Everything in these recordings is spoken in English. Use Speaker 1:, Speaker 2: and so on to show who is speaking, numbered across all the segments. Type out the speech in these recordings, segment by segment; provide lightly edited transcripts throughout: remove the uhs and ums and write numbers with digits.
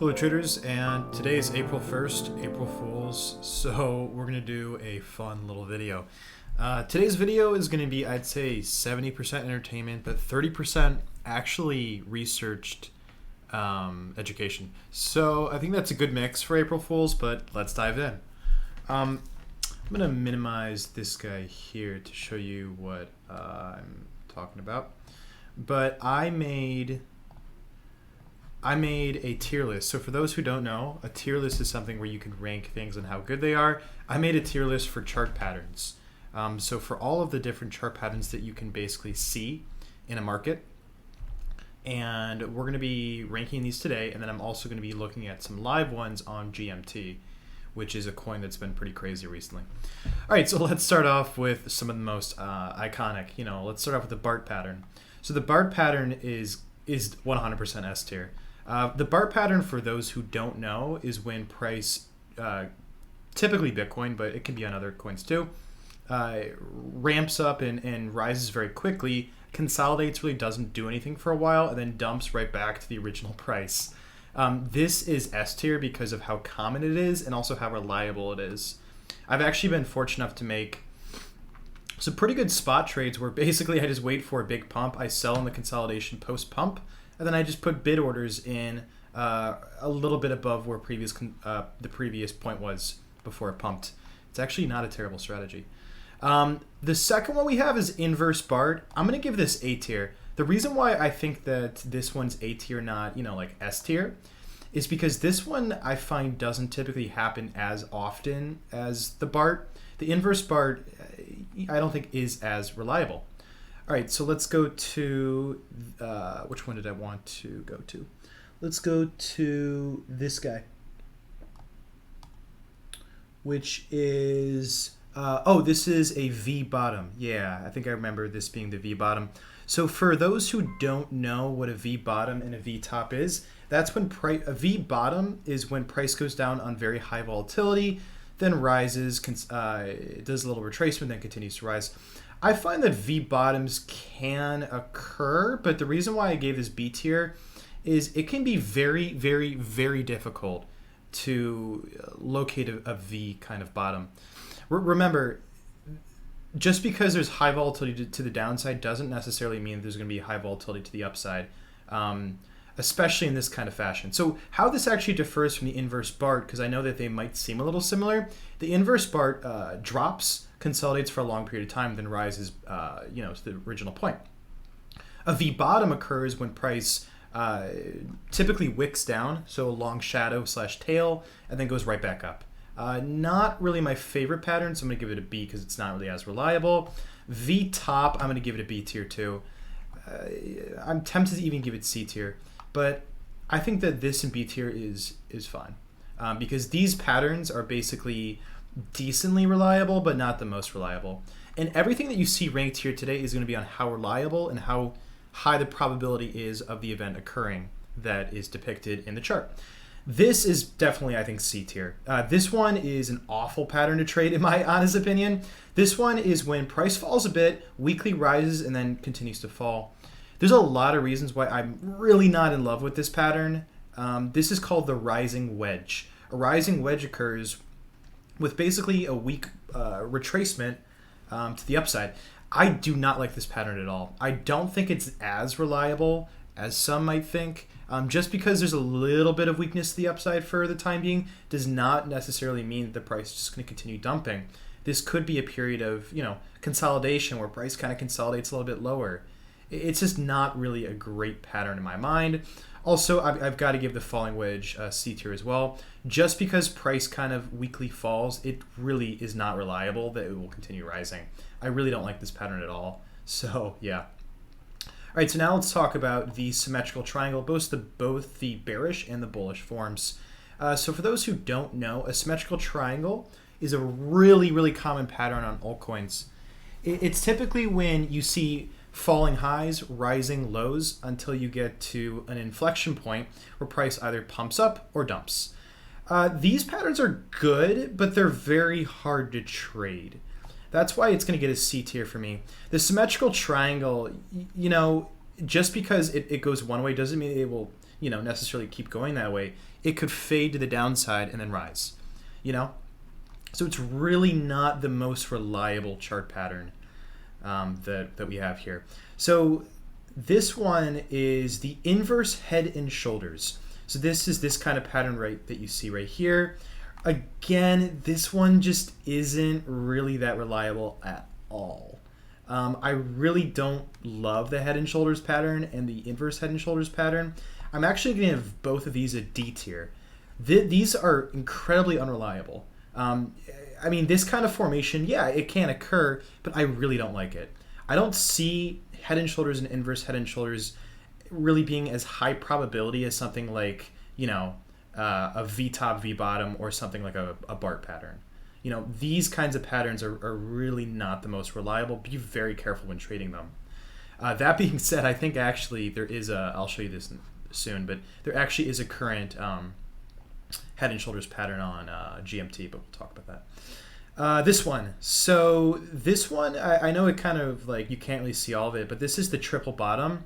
Speaker 1: Hello traders, and today is April 1st, April Fools, so we're going to do a fun little video. Today's video is going to be, I'd say, 70% entertainment, but 30% actually researched education. So I think that's a good mix for April Fools, but let's dive in. I'm going to minimize this guy here to show you what I'm talking about. But I made a tier list. So for those who don't know, a tier list is something where you can rank things and how good they are. I made a tier list for chart patterns. So for all of the different chart patterns that you can basically see in a market. And we're going to be ranking these today. And then I'm also going to be looking at some live ones on GMT, which is a coin that's been pretty crazy recently. All right, so let's start off with some of the most iconic. Let's start off with the Bart pattern. So the Bart pattern is 100% S tier. The Bart pattern, for those who don't know, is when price, typically Bitcoin, but it can be on other coins too, ramps up and rises very quickly, consolidates, really doesn't do anything for a while, and then dumps right back to the original price. This is S tier because of how common it is and also how reliable it is. I've actually been fortunate enough to make some pretty good spot trades where basically I just wait for a big pump, I sell in the consolidation post-pump, and then I just put bid orders in a little bit above where the previous point was before it pumped. It's actually not a terrible strategy. The second one we have is inverse Bart. I'm going to give this A tier. The reason why I think that this one's A tier, not like S tier, is because this one I find doesn't typically happen as often as the Bart. The inverse Bart, I don't think is as reliable. All right, so let's go to, which one did I want to go to? Let's go to this guy, which is, this is a V bottom. Yeah, I think I remember this being the V bottom. So for those who don't know what a V bottom and a V top is, that's when a V bottom is when price goes down on very high volatility, then rises, does a little retracement, then continues to rise. I find that V bottoms can occur, but the reason why I gave this B tier is it can be very, very, very difficult to locate a V kind of bottom. Remember, just because there's high volatility to the downside doesn't necessarily mean there's going to be high volatility to the upside, especially in this kind of fashion. So how this actually differs from the inverse Bart, because I know that they might seem a little similar. The inverse Bart drops, consolidates for a long period of time, then rises to the original point. A V bottom occurs when price typically wicks down, so a long shadow / tail, and then goes right back up. Not really my favorite pattern, so I'm going to give it a B because it's not really as reliable. V top, I'm going to give it a B tier too. I'm tempted to even give it C tier, but I think that this in B tier is fine because these patterns are basically decently reliable, but not the most reliable. And everything that you see ranked here today is going to be on how reliable and how high the probability is of the event occurring that is depicted in the chart. This is definitely, I think, C tier. This one is an awful pattern to trade, in my honest opinion. This one is when price falls a bit, weekly rises, and then continues to fall. There's a lot of reasons why I'm really not in love with this pattern. This is called the rising wedge. A rising wedge occurs with basically a weak retracement to the upside. I do not like this pattern at all. I don't think it's as reliable as some might think. Just because there's a little bit of weakness to the upside for the time being does not necessarily mean that the price is just going to continue dumping. This could be a period of consolidation where price kind of consolidates a little bit lower. It's just not really a great pattern in my mind. Also, I've got to give the falling wedge C tier as well. Just because price kind of weekly falls, it really is not reliable that it will continue rising. I really don't like this pattern at all. So, yeah. All right, so now let's talk about the symmetrical triangle, both the bearish and the bullish forms. So for those who don't know, a symmetrical triangle is a really, really common pattern on altcoins. It's typically when you see falling highs, rising lows until you get to an inflection point where price either pumps up or dumps. These patterns are good, but they're very hard to trade. That's why it's going to get a C tier for me. The symmetrical triangle, just because it goes one way doesn't mean it will necessarily keep going that way. It could fade to the downside and then rise, you know? So it's really not the most reliable chart pattern that we have here. So this one is the inverse head and shoulders. So this is this kind of pattern that you see right here. Again, this one just isn't really that reliable at all. I really don't love the head and shoulders pattern and the inverse head and shoulders pattern. I'm actually going to give both of these a D tier. These are incredibly unreliable. I mean, this kind of formation, yeah, it can occur, but I really don't like it. I don't see head and shoulders and inverse head and shoulders really being as high probability as something like, a V top, V bottom, or something like a Bart pattern. These kinds of patterns are really not the most reliable. Be very careful when trading them. That being said, I think actually there is I'll show you this soon, but there actually is a current head and shoulders pattern on GMT, but we'll talk about that. This one. So this one, I know it kind of you can't really see all of it, but this is the triple bottom.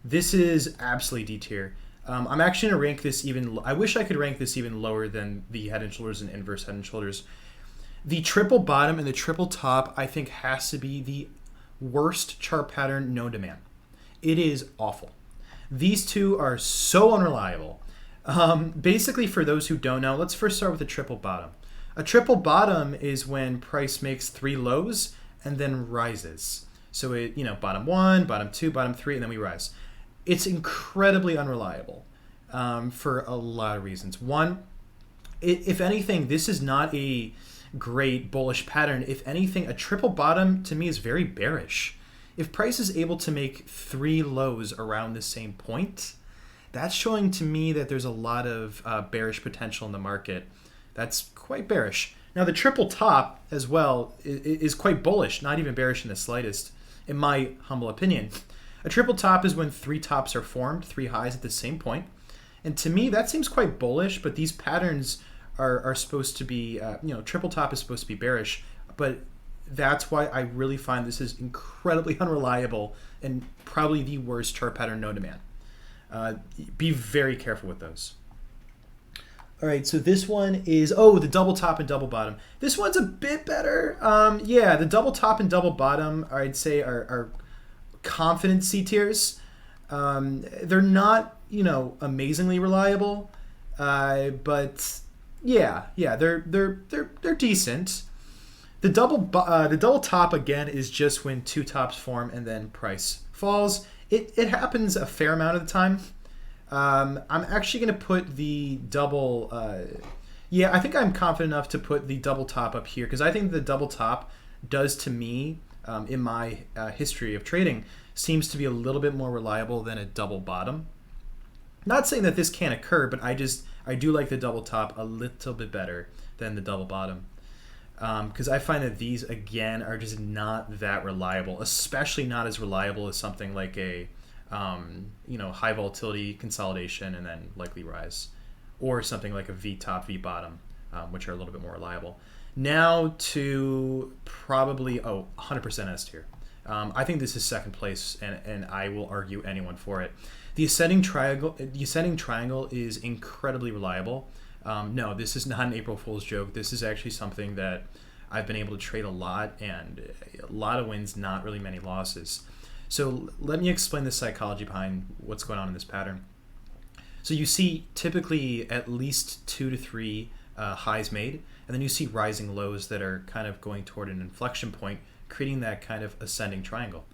Speaker 1: This is absolutely D tier. I'm actually going to rank this I wish I could rank this even lower than the head and shoulders and inverse head and shoulders. The triple bottom and the triple top, I think, has to be the worst chart pattern known to man. It is awful. These two are so unreliable. Basically, for those who don't know, let's first start with the triple bottom. A triple bottom is when price makes 3 lows and then rises. So it, bottom 1, bottom 2, bottom 3, and then we rise. It's incredibly unreliable for a lot of reasons. One, if anything, this is not a great bullish pattern. If anything, a triple bottom to me is very bearish. If price is able to make 3 lows around the same point, that's showing to me that there's a lot of bearish potential in the market. That's quite bearish. Now the triple top as well is quite bullish, not even bearish in the slightest, in my humble opinion. A triple top is when 3 tops are formed, 3 highs at the same point. And to me, that seems quite bullish, but these patterns are supposed to be, triple top is supposed to be bearish, but that's why I really find this is incredibly unreliable and probably the worst chart pattern known to man. Be very careful with those. All right, so this one is, the double top and double bottom. This one's a bit better. The double top and double bottom, I'd say, are confident C tiers. They're not, amazingly reliable, but they're decent. The double top again is just when 2 tops form and then price falls. It happens a fair amount of the time. I'm actually going to put the double. I think I'm confident enough to put the double top up here because I think the double top does to me, in my history of trading, seems to be a little bit more reliable than a double bottom. Not saying that this can't occur, but I do like the double top a little bit better than the double bottom. Because I find that these, again, are just not that reliable, especially not as reliable as something like a high volatility consolidation and then likely rise, or something like a V top, V bottom, which are a little bit more reliable. Now to probably 100% S tier. I think this is second place, and I will argue anyone for it. The ascending triangle is incredibly reliable. No, this is not an April Fool's joke. This is actually something that I've been able to trade a lot, and a lot of wins, not really many losses. So let me explain the psychology behind what's going on in this pattern. So you see typically at least 2 to 3 highs made, and then you see rising lows that are kind of going toward an inflection point, creating that kind of ascending triangle.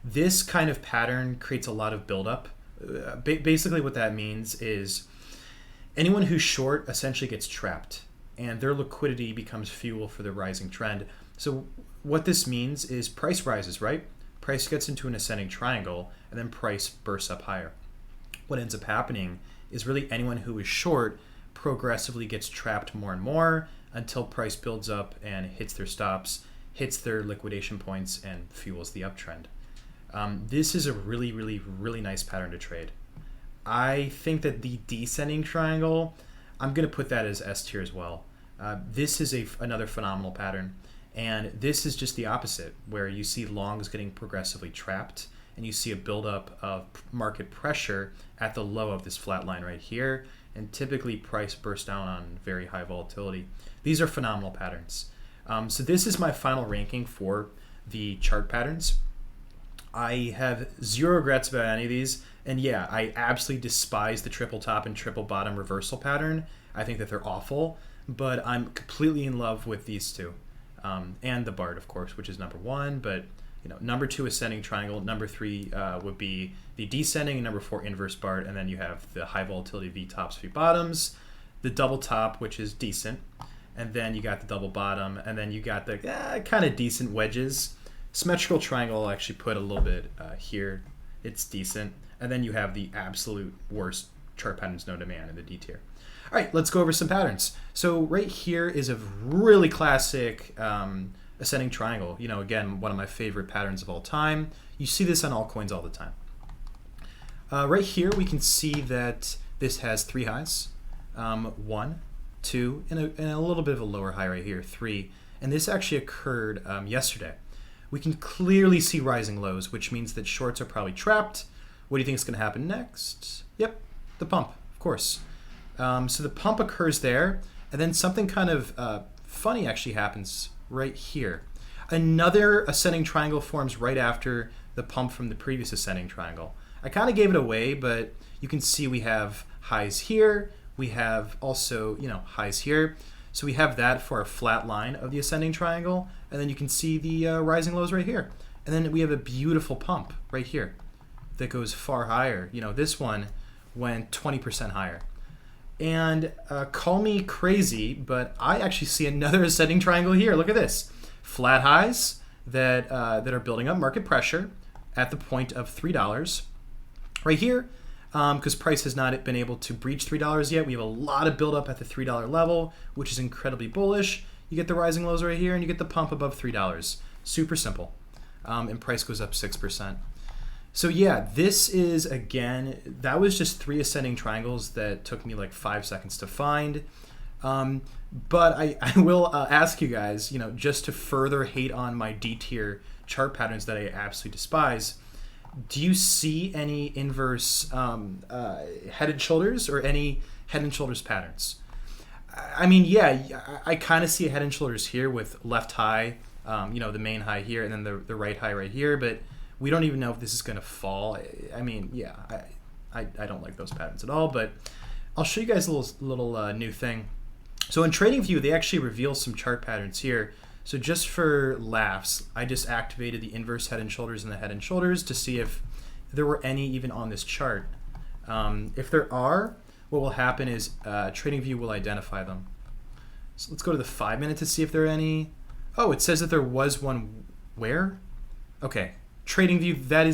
Speaker 1: This kind of pattern creates a lot of buildup. Basically what that means is anyone who's short essentially gets trapped, and their liquidity becomes fuel for the rising trend. So what this means is price rises, right? Price gets into an ascending triangle, and then price bursts up higher. What ends up happening is really anyone who is short progressively gets trapped more and more until price builds up and hits their stops, hits their liquidation points, and fuels the uptrend. This is a really, really, really nice pattern to trade. I think that the descending triangle, I'm going to put that as S tier as well. This is another phenomenal pattern. And this is just the opposite, where you see longs getting progressively trapped and you see a buildup of market pressure at the low of this flat line right here, and typically price bursts down on very high volatility. These are phenomenal patterns. So this is my final ranking for the chart patterns. I have zero regrets about any of these, and yeah, I absolutely despise the triple top and triple bottom reversal pattern. I think that they're awful, but I'm completely in love with these two, and the Bart, of course, which is number one. But number two, ascending triangle. Number three would be the descending, and number four, inverse Bart. And then you have the high volatility V tops, V bottoms, the double top, which is decent, and then you got the double bottom, and then you got the kind of decent wedges. Symmetrical triangle, I'll actually put a little bit here. It's decent. And then you have the absolute worst chart patterns known to man in the D tier. All right, let's go over some patterns. So right here is a really classic ascending triangle. Again, one of my favorite patterns of all time. You see this on altcoins all the time. Right here, we can see that this has three highs. 1, 2, and a little bit of a lower high right here, 3. And this actually occurred yesterday. We can clearly see rising lows, which means that shorts are probably trapped. What do you think is going to happen next? Yep, the pump, of course. So the pump occurs there, and then something kind of funny actually happens right here. Another ascending triangle forms right after the pump from the previous ascending triangle. I kind of gave it away, but you can see we have highs here. We have also, highs here. So we have that for our flat line of the ascending triangle, and then you can see the rising lows right here. And then we have a beautiful pump right here that goes far higher. This one went 20% higher. And call me crazy, but I actually see another ascending triangle here. Look at this. Flat highs that are building up market pressure at the point of $3 right here. Because price has not been able to breach $3 yet. We have a lot of buildup at the $3 level, which is incredibly bullish. You get the rising lows right here, and you get the pump above $3. Super simple. And price goes up 6%. So yeah, this is, again, that was just 3 ascending triangles that took me like 5 seconds to find. But I will ask you guys, just to further hate on my D tier chart patterns that I absolutely despise, do you see any inverse head and shoulders or any head and shoulders patterns? I mean, yeah, I kind of see a head and shoulders here with left high, the main high here, and then the right high right here, but we don't even know if this is going to fall. I mean, yeah, I don't like those patterns at all, but I'll show you guys a little new thing. So in TradingView, they actually reveal some chart patterns here. So just for laughs, I just activated the inverse head and shoulders and the head and shoulders to see if there were any even on this chart. If there are, what will happen is TradingView will identify them. So let's go to the 5 minute to see if there are any. Oh, it says that there was one. Where? Okay, TradingView, that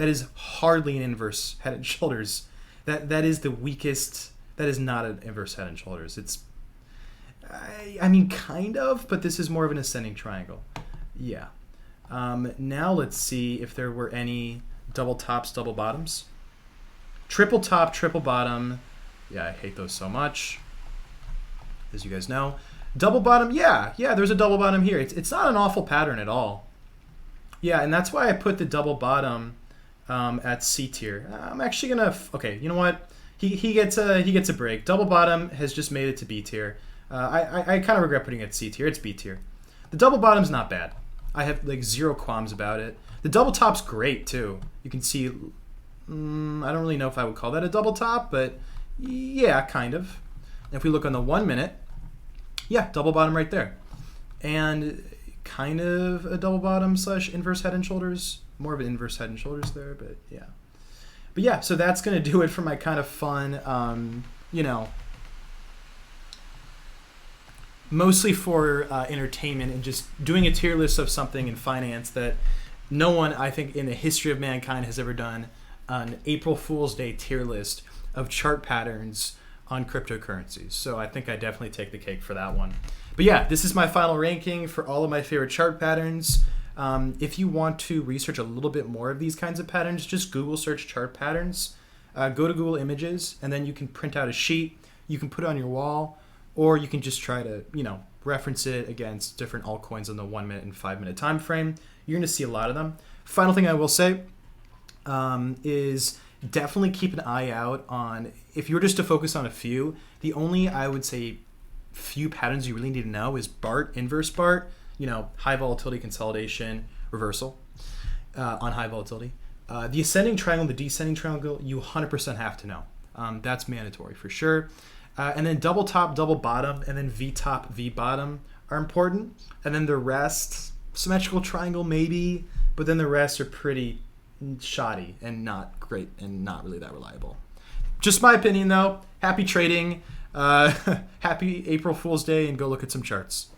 Speaker 1: is hardly an inverse head and shoulders. That is the weakest. That is not an inverse head and shoulders. It's I mean, kind of, but this is more of an ascending triangle. Yeah. Now let's see if there were any double tops, double bottoms. Triple top, triple bottom. Yeah, I hate those so much, as you guys know. Double bottom, yeah, there's a double bottom here. It's not an awful pattern at all. Yeah, and that's why I put the double bottom at C tier. I'm actually gonna, okay, you know what? He gets a break. Double bottom has just made it to B tier. I kind of regret putting it at C tier. It's B tier. The double bottom's not bad. I have like zero qualms about it. The double top's great too. You can see, I don't really know if I would call that a double top, but yeah, kind of. And if we look on the 1 minute, yeah, double bottom right there. And kind of a double bottom / inverse head and shoulders. More of an inverse head and shoulders there, but yeah. But yeah, so that's going to do it for my kind of fun, mostly for entertainment and just doing a tier list of something in finance that no one, I think, in the history of mankind has ever done, an April Fool's Day tier list of chart patterns on cryptocurrencies. So I think I definitely take the cake for that one. But yeah, this is my final ranking for all of my favorite chart patterns. If you want to research a little bit more of these kinds of patterns, just Google search chart patterns. Go to Google Images, and then you can print out a sheet. You can put it on your wall, or you can just try to, reference it against different altcoins on the 1 minute and 5 minute time frame. You're going to see a lot of them. Final thing I will say is definitely keep an eye out on, if you were just to focus on a few, the only, I would say, few patterns you really need to know is Bart, inverse Bart, high volatility consolidation, reversal on high volatility. The ascending triangle and the descending triangle, you 100% have to know. That's mandatory for sure. And then double top, double bottom, and then V top, V bottom are important. And then the rest, symmetrical triangle maybe, but then the rest are pretty shoddy and not great and not really that reliable. Just my opinion though. Happy trading. Happy April Fool's Day, and go look at some charts.